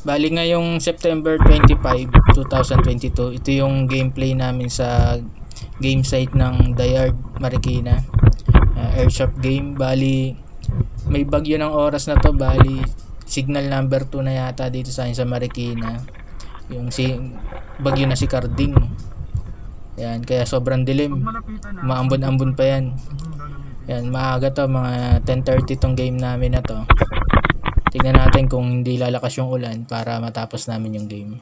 Bali ngayong September 25, 2022, ito yung gameplay namin sa game site ng The Yard, Marikina. Airsoft game. Bali may bagyo ng oras na to. Bali signal number 2 na yata dito sa akin sa Marikina. Yung bagyo na si Carding. Yan, kaya sobrang dilim. Maambon-ambon pa yan. Yan, maaga to, mga 10:30 tong game namin na to. Tingnan natin kung hindi lalakas yung ulan para matapos namin yung game.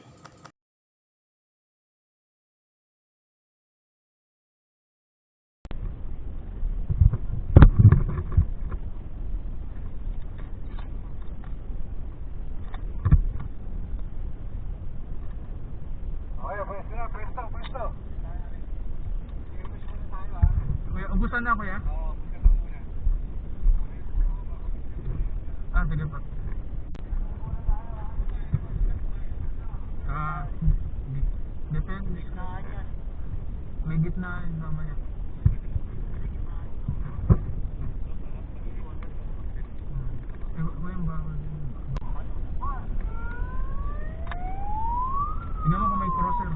Pwesto. Kuya, ubusan na kuya? Oo, ubusan na muna. Sige pa. Depende. May gitnaan mamaya. Kuya, bawal. Tingnan mo kung may crosser.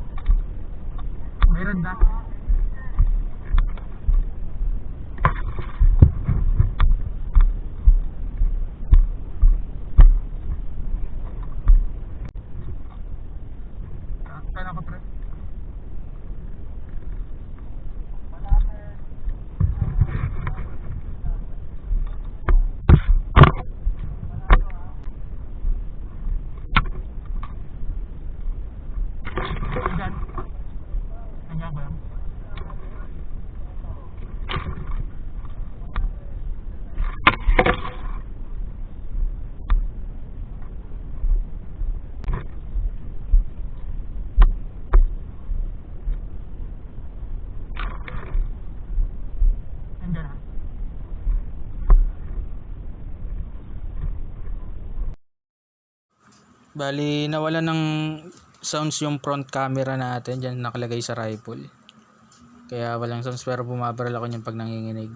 May red dot. Kaya ako pre. Nandiyan ba yan? Nandiyan na. Bali nawala ng sounds yung front camera natin dyan nakalagay sa rifle. Kaya walang sounds pero bumabaril ako niyan pag nanginginig.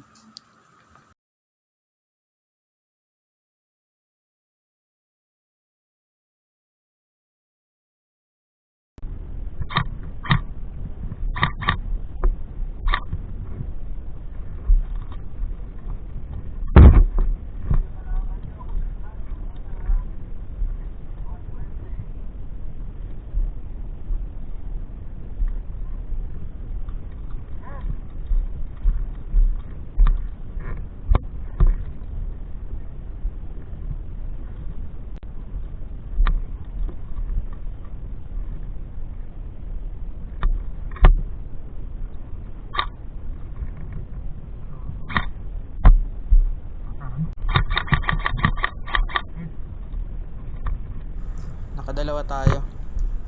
Nakadalawa tayo.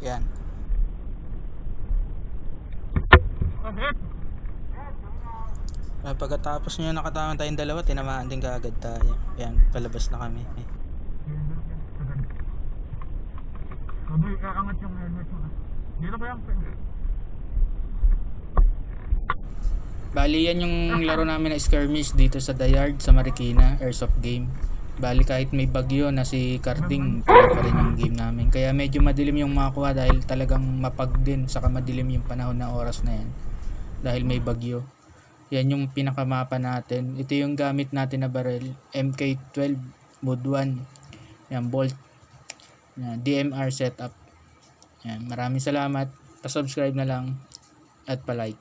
Yan. Pagkatapos nyo nakataman tayong dalawa, tinamaan din kaagad tayo. Yan, palabas na kami. Sabi, aangat yung helmet mo. Dito ba yung Bali yan yung laro namin na skirmish dito sa The Yard sa Marikina, airsoft game. Bali kahit may bagyo na si Carding, tuloy pa rin yung game namin. Kaya medyo madilim yung makuha dahil talagang mapag din, saka madilim yung panahon na oras na yan. Dahil may bagyo. Yan yung pinakamapa natin. Ito yung gamit natin na barrel, MK12 Mod 1. Yan, bolt. Yan, DMR setup. Yan, maraming salamat. Pa-subscribe na lang at pa-like.